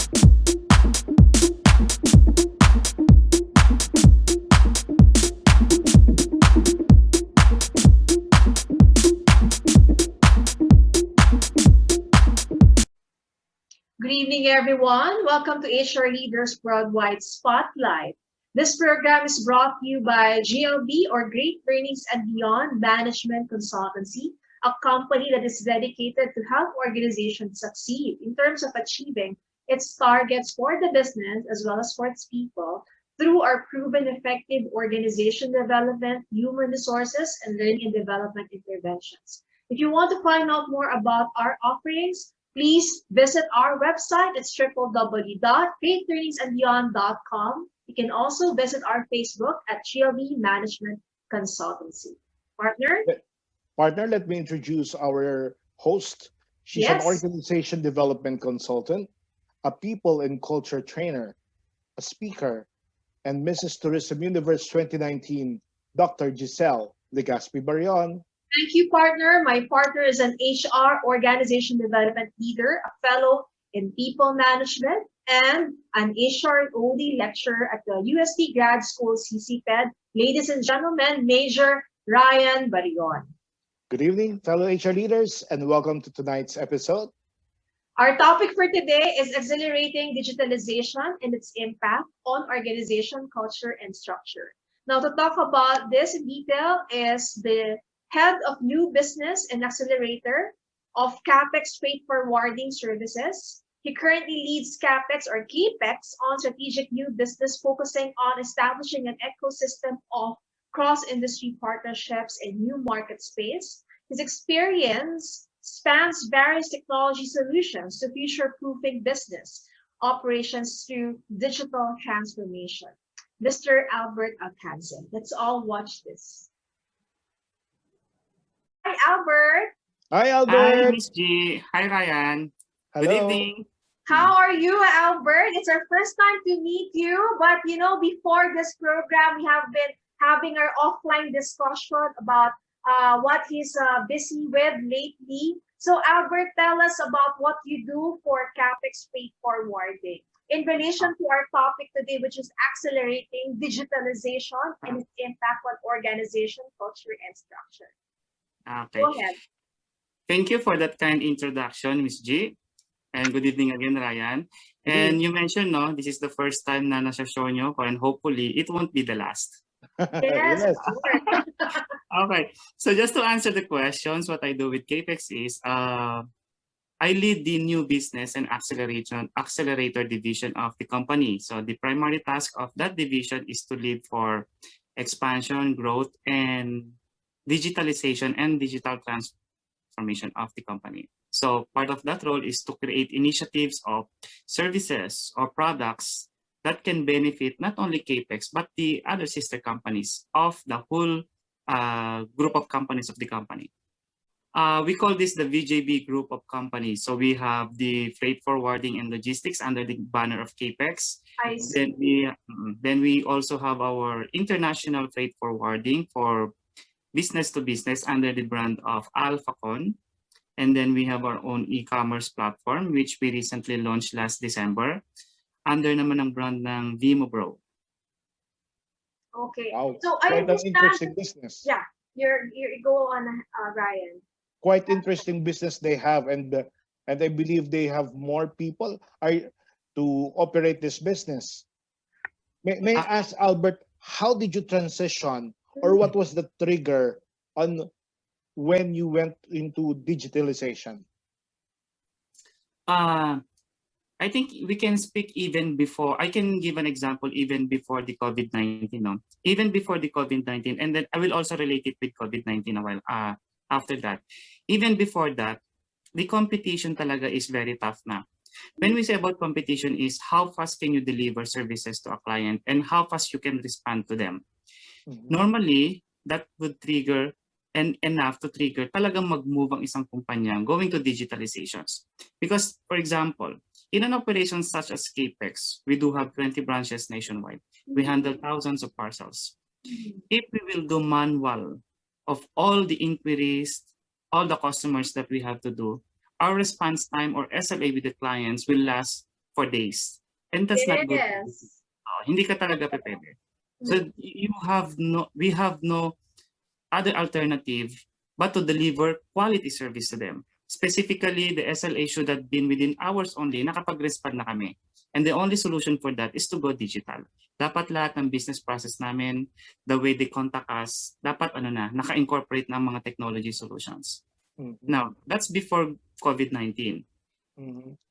Good evening, everyone. Welcome to HR Leaders Worldwide Spotlight. This program is brought to you by GLB, or Great Learnings and Beyond Management Consultancy, a company that is dedicated to help organizations succeed in terms of achieving its targets for the business as well as for its people through our proven effective organization development, human resources, and learning and development interventions. If you want to find out more about our offerings, please visit our website. It's www.greatlearningsandbeyond.com. You can also visit our Facebook at GLB Management Consultancy. Partner? Partner, let me introduce our host. She's an Yes. organization development consultant, a people and culture trainer, a speaker, and Mrs. Tourism Universe 2019, Dr. Giselle Barrion. Thank you, partner. My partner is an HR organization development leader, a fellow in people management, and an HR OD lecturer at the UST Grad School CCPED. Ladies and gentlemen, Major Ryan Barrion. Good evening, fellow HR leaders, and welcome to tonight's episode. Our topic for today is accelerating digitalization and its impact on organization culture and structure. Now, to talk about this in detail is the head of new business and accelerator of CaPEx Freight Forwarding Services. He currently leads CaPEx or CaPEx on strategic new business, focusing on establishing an ecosystem of cross-industry partnerships in new market space. His experience spans various technology solutions to future-proofing business operations through digital transformation. Mr. Albert Alcance. Let's all watch this. Hi, Albert. Hi, Hi, Albert. Miss G. Hi, Ryan. Good Hello. evening. How are you, Albert? It's our first time to meet you, but before this program, we have been having our offline discussion about what he's busy with lately. So, Albert, tell us about what you do for CaPEx Freight Forwarding in relation to our topic today, which is accelerating digitalization and its impact on organization, culture, and structure. Okay. Go ahead. Thank you for that kind introduction, Miss G. And good evening again, Ryan. And you mentioned, no, this is the first time na nasa-show nyo ko, and hopefully it won't be the last. Yes, of course. Okay. So just to answer the questions, what I do with CaPEx is I lead the new business and accelerator division of the company. So the primary task of that division is to lead for expansion, growth, and digitalization and digital transformation of the company. So part of that role is to create initiatives of services or products that can benefit not only CaPEx, but the other sister companies of the whole group of companies of the company. We call this the VJB group of companies. So we have the freight forwarding and logistics under the banner of CaPEx. I see. Then we also have our international freight forwarding for business to business under the brand of Alcance. And then we have our own e-commerce platform, which we recently launched last December, under naman ng brand ng VimoBro. Okay. Wow, So I quite an understand. interesting business. Yeah, you go on, Ryan. Quite interesting business they have, and I believe they have more people to operate this business. May I ask, Albert, how did you transition, or what was the trigger on when you went into digitalization? I think we can speak even before. I can give an example even before the COVID-19. No? Even before the COVID-19, and then I will also relate it with COVID-19 a while after that. Even before that, the competition talaga is very tough na. When we say about competition is how fast can you deliver services to a client and how fast you can respond to them. Normally, that would trigger and enough to trigger talagang mag-move ang isang kumpanya going to digitalizations. Because, for example, in an operation such as CaPEx, we do have 20 branches nationwide. We handle thousands of parcels. If we will do manual of all the inquiries, all the customers that we have to do, our response time or SLA with the clients will last for days. And that's not good. Yes. Hindi ka talaga pwede. So we have no other alternative but to deliver quality service to them. Specifically, the SLA should have been within hours only, nakapag-respond na kami. And the only solution for that is to go digital. Dapat lahat ng business process namin, the way they contact us, dapat naka-incorporate ng mga technology solutions. Now, that's before COVID-19.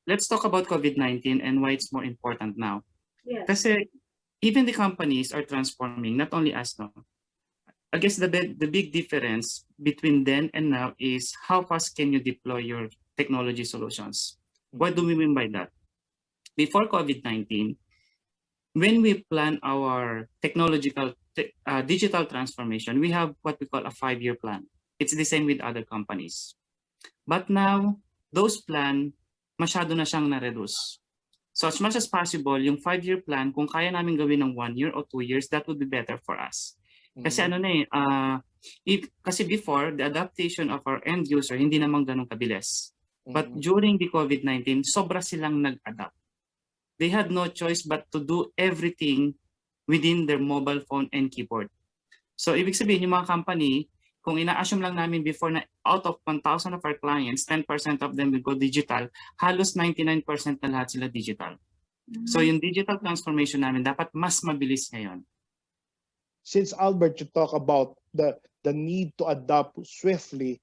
Let's talk about COVID-19 and why it's more important now. Yes. Kasi even the companies are transforming, not only us, no. I guess the big difference between then and now is how fast can you deploy your technology solutions. What do we mean by that? Before COVID-19, when we plan our digital transformation, we have what we call a 5-year plan. It's the same with other companies. But now, those plan, masyado na siyang na-reduce. So as much as possible, yung 5-year plan, kung kaya namin gawin ng 1 year or 2 years, that would be better for us. Kasi kasi before, the adaptation of our end user, hindi naman ganun kabilis. But during the COVID-19, sobra silang nag-adapt. They had no choice but to do everything within their mobile phone and keyboard. So ibig sabihin, yung mga company, kung ina-assume lang namin before na out of 1,000 of our clients, 10% of them will go digital, halos 99% na lahat sila digital. So yung digital transformation namin dapat mas mabilis ngayon. Since Albert, you talk about the need to adapt swiftly,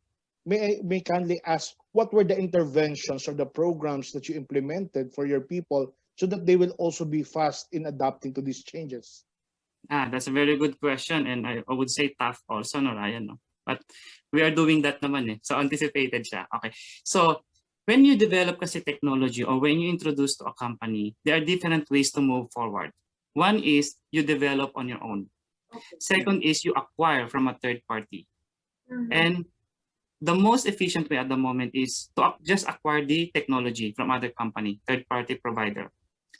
may kindly ask, what were the interventions or the programs that you implemented for your people so that they will also be fast in adapting to these changes? That's a very good question, and I would say tough also, no, Ryan, no? But we are doing that naman eh. So anticipated siya. Okay. So when you develop kasi technology or when you introduce to a company, there are different ways to move forward. One is you develop on your own. Okay. Second is you acquire from a third party. And the most efficient way at the moment is to just acquire the technology from other company, third party provider.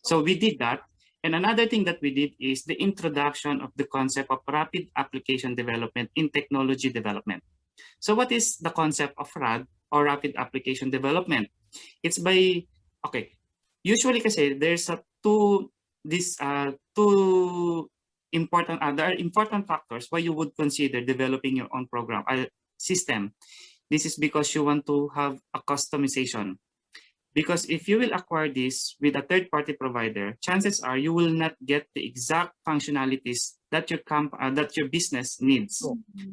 So we did that. And another thing that we did is the introduction of the concept of rapid application development in technology development. So what is the concept of RAD or rapid application development? It's by, usually kasi there's two important, there are important factors why you would consider developing your own program system. This is because you want to have a customization. Because if you will acquire this with a third-party provider, chances are you will not get the exact functionalities that your business needs.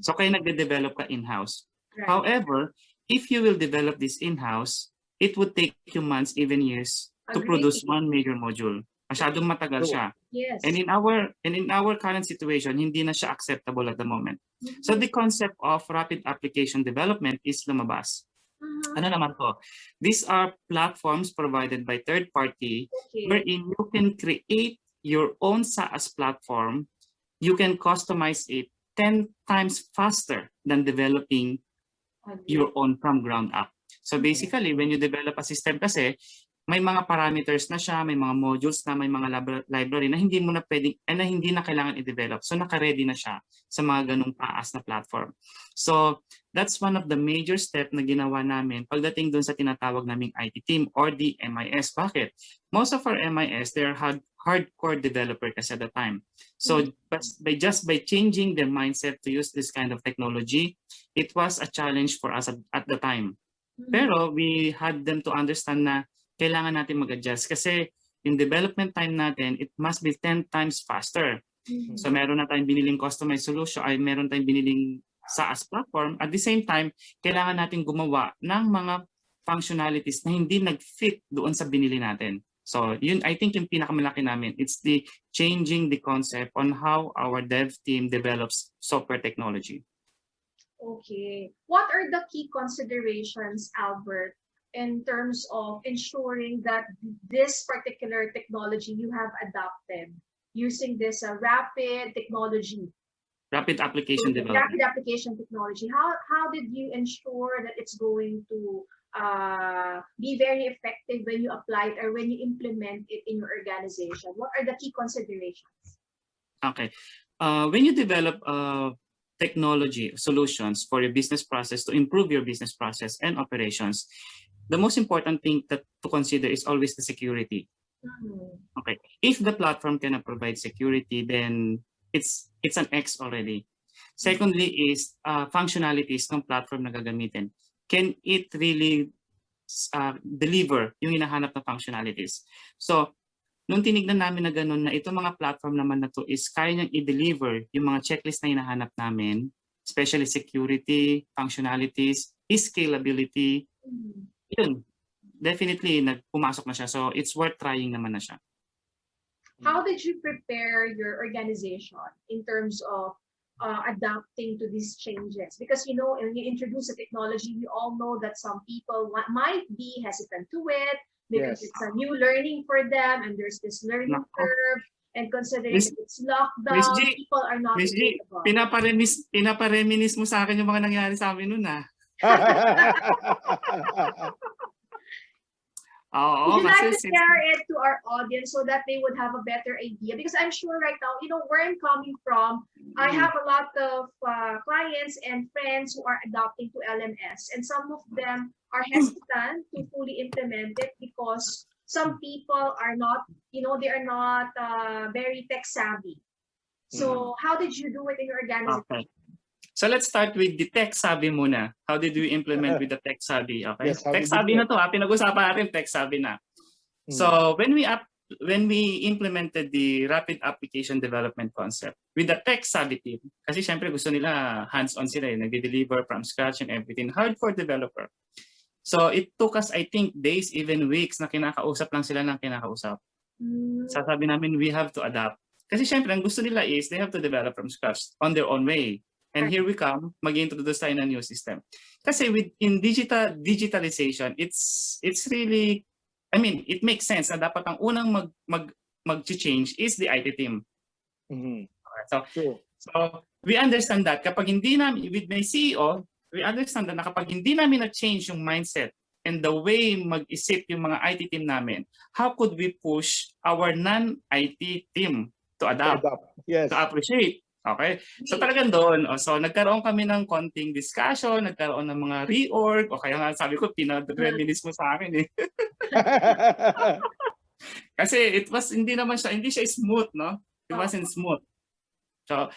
So kaya nagde-develop ka in-house. Right. However, if you will develop this in-house, it would take you months, even years, to produce one major module. Masyadong matagal siya. Yes. And in our current situation, hindi na siya acceptable at the moment. So the concept of rapid application development is lumabas. Ano naman to? These are platforms provided by third party wherein you can create your own SaaS platform. You can customize it 10 times faster than developing your own from ground up. So basically, when you develop a system kasi, may mga parameters na siya, may mga modules na, may mga library na hindi mo na pwedeng, na hindi na kailangan i-develop. So naka-ready na siya sa mga ganung taas na platform. So that's one of the major step na ginawa namin pagdating dun sa tinatawag naming IT team or the MIS. Bakit? Most of our MIS, they're hardcore developer kasi at the time. So by changing their mindset to use this kind of technology, it was a challenge for us at the time. Pero we had them to understand na kailangan natin mag-adjust kasi yung development time natin, it must be 10 times faster. So meron na tayong biniling customized solution, meron tayong biniling SaaS platform. At the same time, kailangan natin gumawa ng mga functionalities na hindi nag-fit doon sa binili natin. So yun, I think yung pinakamalaki namin, it's the changing the concept on how our dev team develops software technology. Okay. What are the key considerations, Albert, in terms of ensuring that this particular technology you have adopted using this rapid application technology, how did you ensure that it's going to be very effective when you apply it or when you implement it in your organization? What are the key considerations? Okay. When you develop technology solutions for your business process to improve your business process and operations, the most important thing to consider is always the security. Mm. Okay. If the platform cannot provide security, then it's an X already. Secondly is functionalities ng platform na gagamitin. Can it really deliver yung hinahanap na functionalities? So, nung tinignan namin na ganun na itong mga platform naman na to is kaya niyang i-deliver yung mga checklist na hinahanap namin, especially security, functionalities, scalability, Mm. yun, definitely pumasok na siya. So, it's worth trying naman na siya. How did you prepare your organization in terms of adapting to these changes? Because, you know, when you introduce a technology, we all know that some people might be hesitant to it because Yes. it's a new learning for them and there's this learning Nako. curve. And considering Miss- that it's Miss lockdown, G, people are not Miss G, available. pinapareminis mo sa akin yung mga nangyari sa amin noon Oo, Would you like kasi to share it to our audience so that they would have a better idea? Because I'm sure right now, you know, where I'm coming from, I have a lot of clients and friends who are adopting to LMS, and some of them are hesitant to fully implement it because some people are not, you know, they are not very tech savvy. So how did you do it in your organization? Okay. So let's start with the tech savvy muna. How did we implement with the tech savvy? Okay. Yes, how Tech did you savvy do na to, pinag-usapan natin tech savvy na. Mm. So when we implemented the rapid application development concept with the tech savvy team, kasi syempre gusto nila hands-on sila, nag-deliver from scratch and everything, hard for developer. So it took us, I think, days, even weeks na kinakausap lang sila ng kinakausap. Sasabi namin, we have to adapt. Kasi syempre, ang gusto nila is they have to develop from scratch on their own way. And here we come, mag-introduce tayo ng new system. Kasi in digitalization, it's really, I mean, it makes sense na dapat ang unang mag-change is the IT team. Mhm. Okay, so we understand that kapag hindi namin, with my CEO, we understand that na kapag hindi namin na-change yung mindset and the way mag-isip yung mga IT team namin, how could we push our non-IT team to adapt, Yes. to appreciate? Okay? So talagang doon, so nagkaroon kami ng konting discussion, nagkaroon ng mga reorg, o kaya nga sabi ko, pinag-reminis mo sa akin eh. Kasi hindi siya smooth, no? It wasn't smooth. So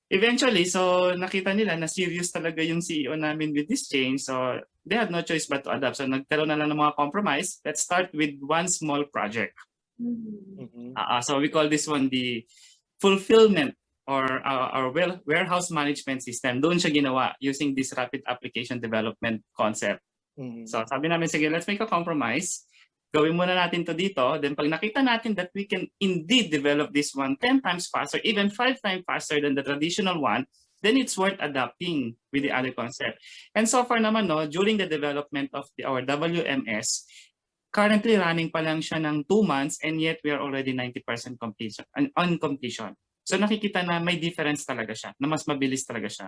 eventually, so nakita nila na serious talaga yung CEO namin with this change. So they had no choice but to adapt. So nagkaroon na lang ng mga compromise. Let's start with one small project. So we call this one the fulfillment or our warehouse management system. Doon siya ginawa using this rapid application development concept. So sabi namin, sige, let's make a compromise. Gawin muna natin to dito. Then pag nakita natin that we can indeed develop this one 10 times faster, even 5 times faster than the traditional one, then it's worth adapting with the other concept. And so far naman, no, during the development of our WMS, currently running pa lang siya ng 2 months and yet we are already 90% completion, on completion. So nakikita na may difference talaga siya, na mas mabilis talaga siya.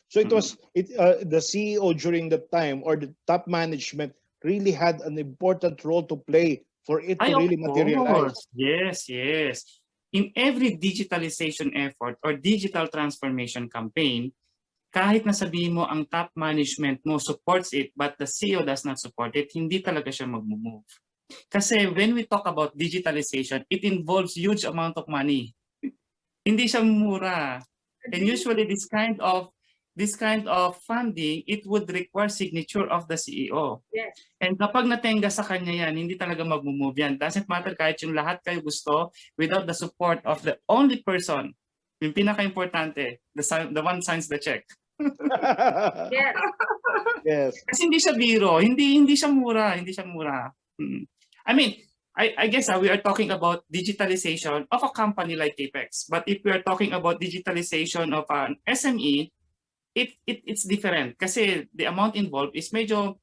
So it was the CEO during that time or the top management really had an important role to play for it to really materialize. Yes, yes. In every digitalization effort or digital transformation campaign, kahit na sabihin mo ang top management mo supports it but the CEO does not support it, hindi talaga siya mag-move. Kasi when we talk about digitalization, it involves huge amount of money. Hindi siya mura. And usually this kind of funding, it would require signature of the CEO. Yes. And kapag natenga sa kanya yan, hindi talaga mag-move yan. Doesn't matter kahit yung lahat kayo gusto, without the support of the only person, yung pinaka-importante, the one signs the check. Yes. Yes. Kasi hindi siya biro, hindi siya mura. I mean, I guess we are talking about digitalization of a company like CaPEx. But if we are talking about digitalization of an SME, it's different. Kasi the amount involved is medyo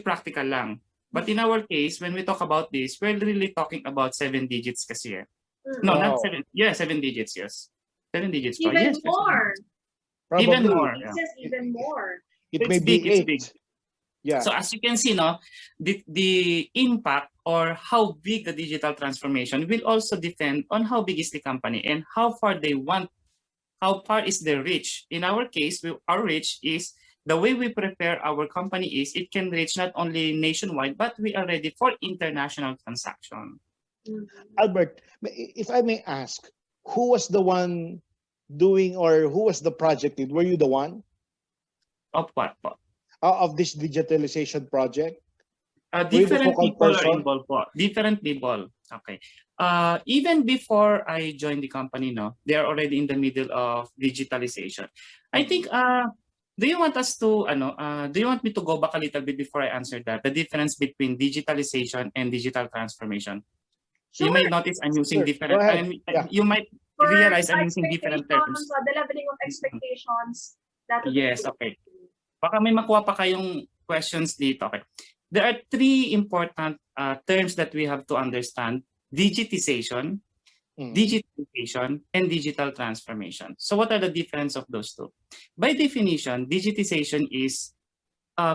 practical lang. But in our case, when we talk about this, we're really talking about 7 digits kasi. No, not 7. Yeah, 7 digits, yes. 7 digits pa. Even Yes, more. Probably. Even more. Yeah. Even more. It may be 8. Big. Yeah. So as you can see, no, the impact or how big the digital transformation will also depend on how big is the company and how far they want, how far is their reach. In our case, our reach is the way we prepare our company is it can reach not only nationwide, but we are ready for international transaction. Albert, if I may ask, who was the one doing, or who was the project lead? Were you the one Of what po? of this digitalization project? Were you the Different focal people are person? involved po. Different people. Okay. Even before I joined the company, no, they are already in the middle of digitalization. I think, do you want us to, do you want me to go back a little bit before I answer that? The difference between digitalization and digital transformation. You Sure. might notice I'm using Sure. Go different, ahead. Yeah. you might For realize I'm using different expectations, terms. the leveling of expectations, that would be Yes, good. okay. Baka may makuha pa kayong questions dito. Okay. There are three important terms that we have to understand: digitization, digitalization, and digital transformation. So what are the difference of those two? By definition, digitization is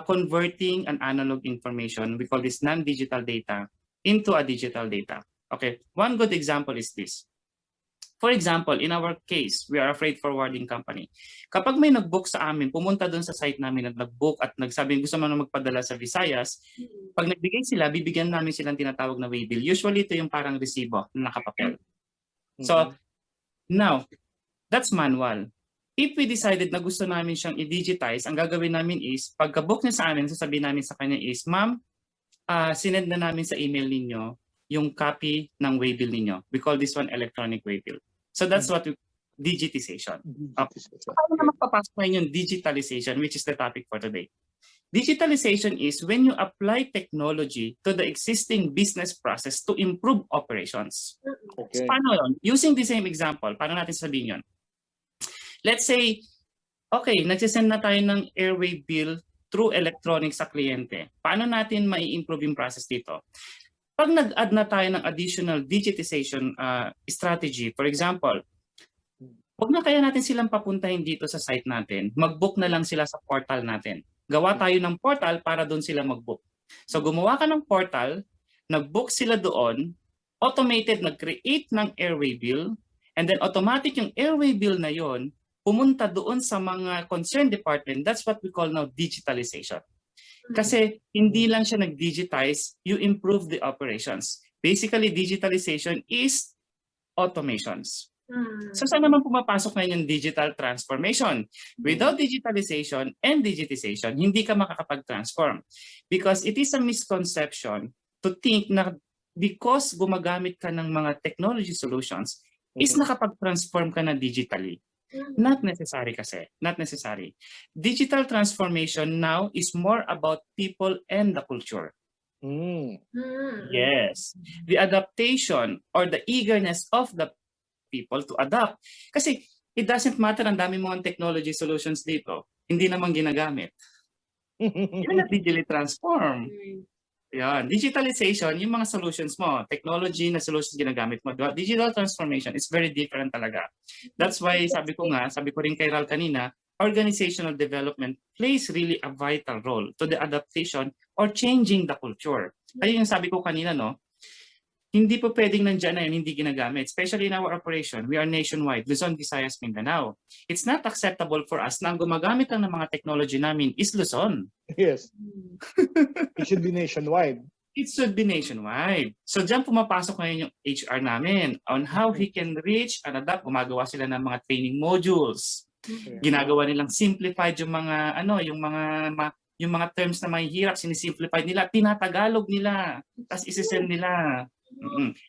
converting an analog information, we call this non-digital data, into a digital data. Okay, one good example is this. For example, in our case, we are a freight forwarding company. Kapag may nag-book sa amin, pumunta doon sa site namin at nag-book at nagsabi gusto mo na magpadala sa Visayas, pag nagbigay sila, bibigyan namin silang tinatawag na waybill. Usually, ito yung parang resibo na nakapapel. So, now, that's manual. If we decided na gusto namin siyang i-digitize, ang gagawin namin is, pagka-book niya sa amin, sasabihin namin sa kanya is, ma'am, sinend na namin sa email ninyo yung copy ng waybill ninyo. We call this one electronic waybill. So that's what we digitization. Paano na magpapasok na yung digitalization, which is the topic for today? Digitalization is when you apply technology to the existing business process to improve operations. Okay. So paano yun? Using the same example, paano natin sabihin yun? Let's say, okay, nagsisend na tayo ng airway bill through electronic sa kliyente. Paano natin mai-improve yung process dito? Pag nag-add na tayo ng additional digitization strategy, for example, huwag na kaya natin silang papuntahin dito sa site natin, mag-book na lang sila sa portal natin. Gawa tayo ng portal para doon sila mag-book. So gumawa ka ng portal, nag-book sila doon, automated nag-create ng airway bill, and then automatic yung airway bill na yon pumunta doon sa mga concerned department. That's what we call now digitalization. Kasi hindi lang siya nag-digitize, you improve the operations. Basically, digitalization is automations. So saan naman pumapasok na yung digital transformation? Without digitalization and digitization, hindi ka makakapag-transform. Because it is a misconception to think na because gumagamit ka ng mga technology solutions, is nakapag-transform ka na digitally. Not necessary kasi. Not necessary. Digital transformation now is more about people and the culture. Yes. The adaptation or the eagerness of the people to adapt. Kasi it doesn't matter ang dami mga technology solutions dito. Hindi naman ginagamit. You're not digitally transform. Yan. Digitalization, yung mga solutions mo, technology na solutions ginagamit mo. Digital transformation is very different talaga. That's why sabi ko rin kay Ral kanina, organizational development plays really a vital role to the adaptation or changing the culture. Ayun yung sabi ko kanina, no? Hindi po pwedeng nandiyan na yun, hindi ginagamit. Especially in our operation, we are nationwide, Luzon, Visayas, Mindanao. It's not acceptable for us na ang gumagamit lang ng mga technology namin is Luzon. Yes. It should be nationwide. It should be nationwide. So diyan pumapasok ngayon yung HR namin on how he can reach and adapt. Gumagawa sila ng mga training modules. Ginagawa nilang simplified yung mga yung mga terms na mahihirap, sinisimplified nila, tinatagalog nila, tapos isisend nila.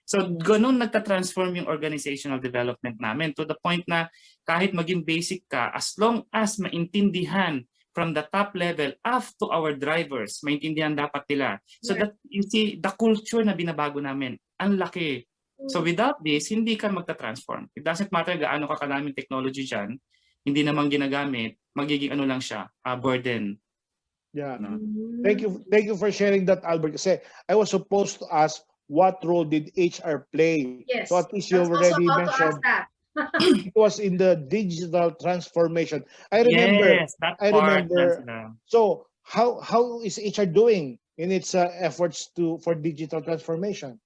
So ganun nagta-transform yung organizational development namin to the point na kahit maging basic ka, as long as maintindihan from the top level up to our drivers, maintindihan dapat nila. So that you see, the culture na binabago namin, ang laki. So without this, hindi ka magta-transform. It doesn't matter gaano ka kalaming technology dyan, hindi naman ginagamit, magiging ano lang siya, burden. Yeah. Thank you for sharing that, Albert. Kasi I was supposed to ask what role did HR play? Yes. So at least you already mentioned it was in the digital transformation. I remember. Yes, that part. So how is HR doing in its efforts for digital transformation?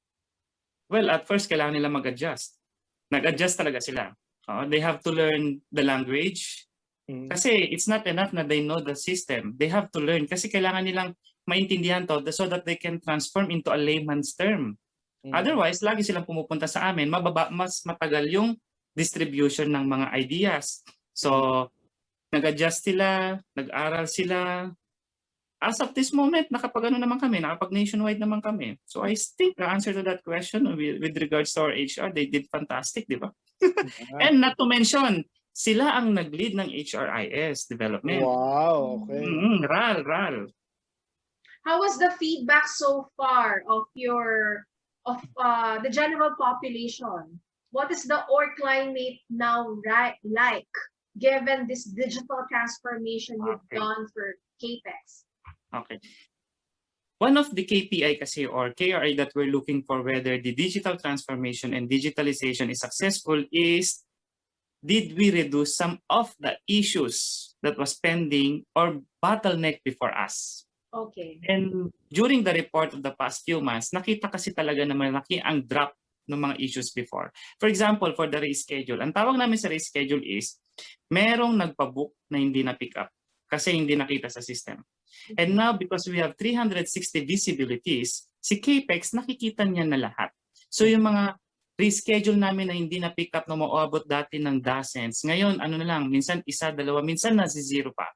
Well, at first kailangan nila mag-adjust. Nag-adjust talaga sila. They have to learn the language. Kasi it's not enough na they know the system. They have to learn kasi kailangan nilang maintindihan to so that they can transform into a layman's term. Otherwise, lagi silang pumupunta sa amin, mas matagal yung distribution ng mga ideas. So, nag-adjust sila, nag-aral sila. As of this moment, nakapag-ano naman kami, nakapag-nationwide naman kami. So, I think the answer to that question with regards to our HR, they did fantastic, di ba? And not to mention, sila ang nag-lead ng HRIS development. Wow, okay. RAL. How was the feedback so far of the general population? What is the org climate now like, given this digital transformation you've done for CaPEx? Okay. One of the KPI kasi or KRI that we're looking for whether the digital transformation and digitalization is successful is, did we reduce some of the issues that was pending or bottleneck before us? Okay. And during the report of the past few months, nakita kasi talaga na malaki ang drop ng mga issues before. For example, for the reschedule, ang tawag namin sa reschedule is, merong nagpa-book na hindi na-pick up kasi hindi nakita sa system. And now, because we have 360 visibilities, si CaPEx nakikita niya na lahat. So yung mga reschedule namin na hindi na-pick up na maabot dati ng dozens, ngayon ano na lang, minsan isa, dalawa, minsan nasi zero pa.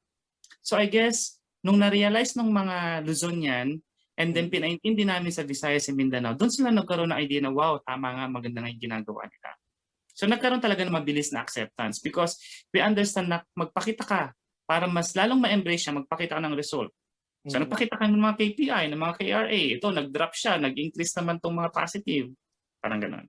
So I guess, nung na-realize ng mga Luzonian, and then pinaintindi namin sa Visayas and Mindanao, doon sila nagkaroon ng idea na wow, tama nga, maganda nga yung ginagawa nila. So nagkaroon talaga ng mabilis na acceptance because we understand na magpakita ka para mas lalong ma-embrace siya, magpakita ka ng result. So nagpakita ka ng mga KPI, ng mga KRA. Ito, nag-drop siya, nag-increase naman itong mga positive. Parang ganun.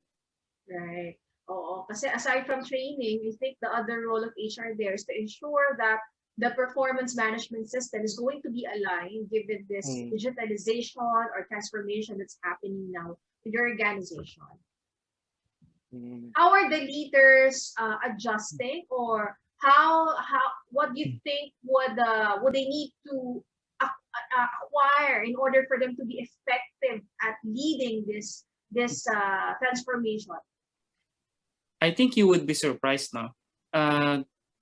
Right. Oo. Kasi aside from training, I think the other role of HR there is to ensure that the performance management system is going to be aligned given this digitalization or transformation that's happening now in your organization. How are the leaders adjusting, or what do you think would they need to acquire in order for them to be effective at leading this transformation? I think you would be surprised now.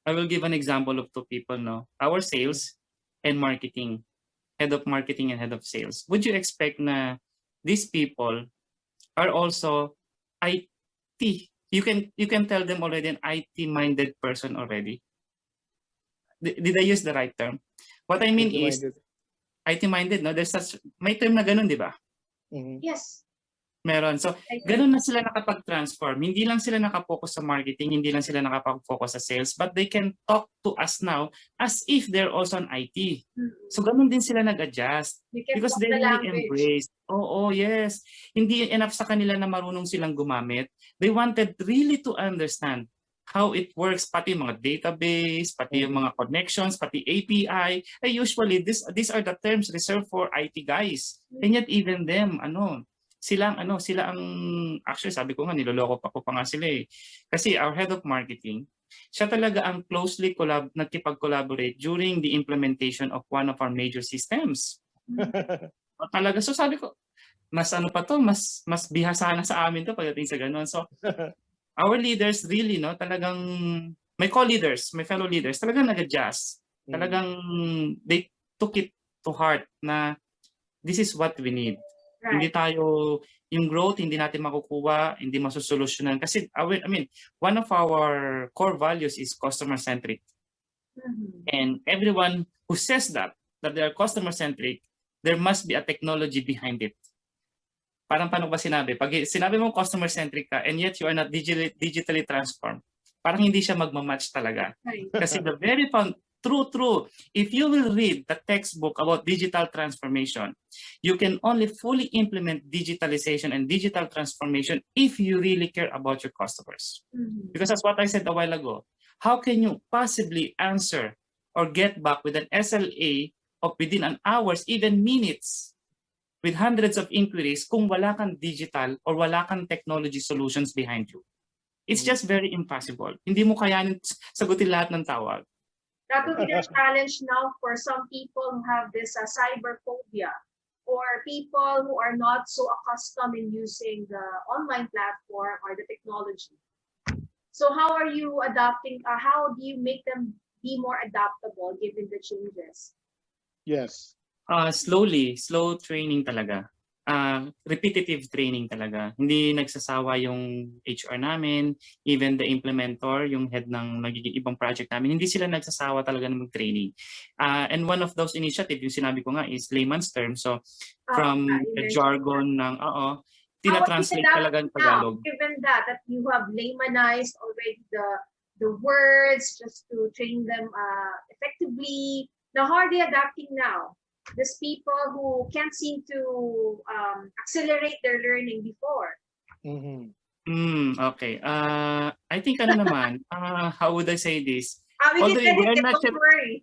I will give an example of two people now. Our sales and marketing, head of marketing and head of sales. Would you expect na these people are also IT? You can tell them already an IT-minded person already. Did I use the right term? What I mean is IT-minded, no? There's such, may term na ganun, di ba? Yes. Meron. So, ganun na sila nakapag-transform. Hindi lang sila nakapokus sa marketing, hindi lang sila nakapag-focus sa sales, but they can talk to us now as if they're also on IT. So, ganun din sila nag-adjust. Because they really embrace. Oo, yes. Hindi enough sa kanila na marunong silang gumamit. They wanted really to understand how it works, pati yung mga database, pati yung mga connections, pati API. Usually, these are the terms reserved for IT guys. And yet, even them, sila ang actually sabi ko nga niloloko pa ko pa nga sila eh. Kasi our head of marketing, siya talaga ang closely nagkipag-collaborate during the implementation of one of our major systems. Talaga, so sabi ko, mas mas bihasa na sa amin to pagdating sa ganun. So our leaders really talagang my co-leaders, my fellow leaders, talagang nag-adjust. Talagang they took it to heart na this is what we need. Right. Hindi tayo, yung growth, hindi natin makukuha, hindi masusolusyonan. Kasi, one of our core values is customer-centric. And everyone who says that they are customer-centric, there must be a technology behind it. Parang paano ba sinabi? Pag sinabi mo customer-centric ka, and yet you are not digitally transformed, parang hindi siya magmamatch talaga. Right. Kasi the very true. If you will read the textbook about digital transformation, you can only fully implement digitalization and digital transformation if you really care about your customers. Because that's what I said a while ago. How can you possibly answer or get back with an SLA of within an hours, even minutes, with hundreds of inquiries kung wala kang digital or wala kang technology solutions behind you? It's just very impossible. Hindi mo kayanin sagutin lahat ng tawag. That will be the challenge now for some people who have this cyber phobia, or people who are not so accustomed in using the online platform or the technology. So how are you adapting? How do you make them be more adaptable given the changes? Yes. Slow training talaga. Repetitive training talaga. Hindi nagsasawa yung HR namin, even the implementor, yung head ng nagiging ibang project namin, hindi sila nagsasawa talaga ng mag-training. And one of those initiative, yung sinabi ko nga, is layman's term. So from You the mentioned jargon ng, How is it tina-translate talaga ng adapting now, Tagalog. given that you have laymanized already the words just to train them effectively? Now, how are they adapting now? These people who can't seem to accelerate their learning before. Mhm. Okay. I think ano naman, how would I say this? We Although can edit we're it, not don't worry.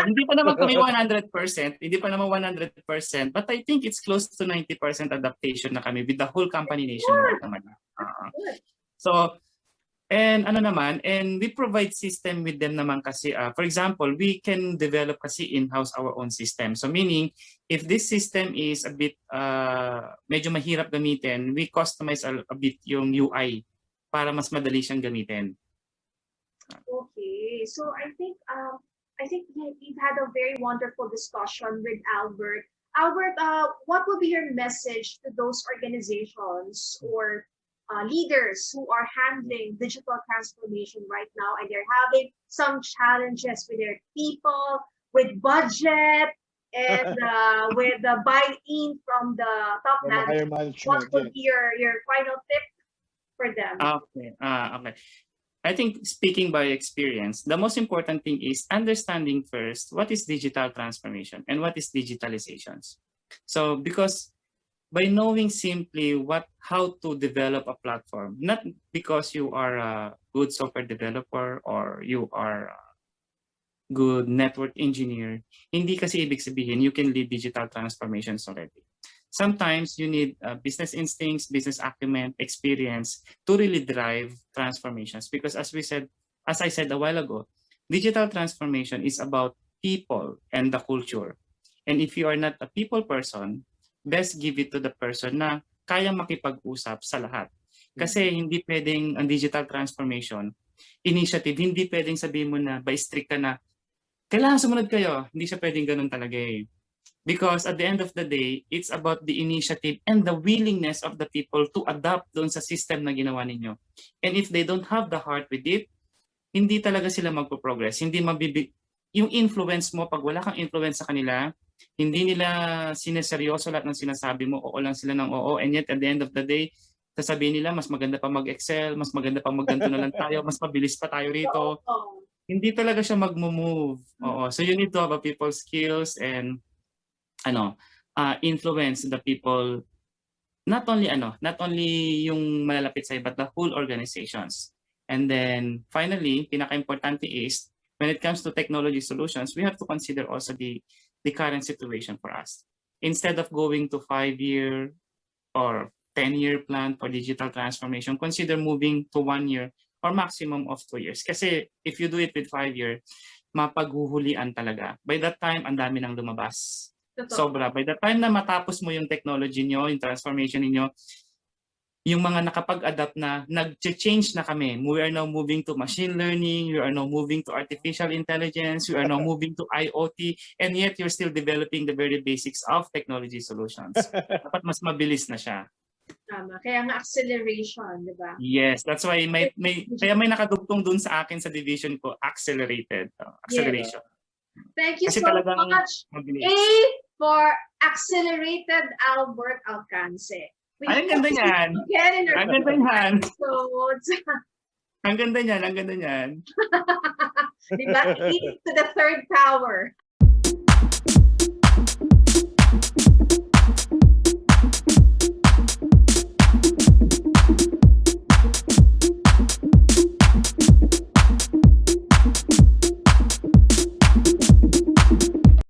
hindi pa naman kami 100%, hindi pa naman 100%, but I think it's close to 90% adaptation na kami with the whole company nationwide naman. Good. So, and ano naman, and we provide system with them naman kasi, for example, we can develop kasi in-house our own system. So meaning, if this system is a bit medyo mahirap gamitin, we customize a bit yung UI para mas madali siyang gamitin. Okay, so I think we've had a very wonderful discussion with Albert. Albert, what would be your message to those organizations or leaders who are handling digital transformation right now and they're having some challenges with their people, with budget, and with the buy-in from the top From higher management? What management, would yes. be your final tip for them? Okay. I think speaking by experience, the most important thing is understanding first what is digital transformation and what is digitalizations. So because by knowing simply how to develop a platform, not because you are a good software developer or you are a good network engineer, hindi kasi ibig sabihin you can lead digital transformations already. Sometimes you need business instincts, business acumen, experience to really drive transformations. Because as I said a while ago, digital transformation is about people and the culture. And if you are not a people person, best give it to the person na kaya makipag-usap sa lahat. Kasi hindi pwedeng ang digital transformation initiative, hindi pwedeng sabihin mo na by strict ka na kailangan sumunod kayo. Hindi siya pwedeng ganun talaga eh. Because at the end of the day, it's about the initiative and the willingness of the people to adapt doon sa system na ginawa ninyo. And if they don't have the heart with it, hindi talaga sila magpo-progress. Yung influence mo, pag wala kang influence sa kanila, hindi nila sineseryoso lahat ng sinasabi mo, oo lang sila ng oo, and yet at the end of the day, sasabihin nila, mas maganda pa mag-excel, mas maganda pa magganto na lang tayo, mas mabilis pa tayo rito. Hindi talaga siya mag-move. Oo. So you need to have a people skills and influence the people, not only yung malalapit sa'yo, but the whole organizations. And then finally, pinaka-importante is when it comes to technology solutions, we have to consider also the current situation for us. Instead of going to 5-year or 10-year plan for digital transformation, consider moving to 1 year or maximum of 2 years. Kasi if you do it with 5 years, mapaghuhulian talaga. By that time, ang dami nang lumabas. Sobra. By the time na matapos mo yung technology nyo, yung transformation niyo, yung mga nakapag-adapt na, nag-change na kami. We are now moving to machine learning, we are now moving to artificial intelligence, we are now moving to IoT, and yet you're still developing the very basics of technology solutions. Dapat mas mabilis na siya. Tama. Kaya nga acceleration, di ba? Yes, that's why kaya may nakadugtong dun sa akin sa division ko, acceleration. Thank you Kasi so talagang much. mabilis. A for accelerated Albert Alcance. Ay, ang ganda niyan. Ang ganda niyan. Ang ganda niyan, ang ganda niyan. Diba? Leading to the third power.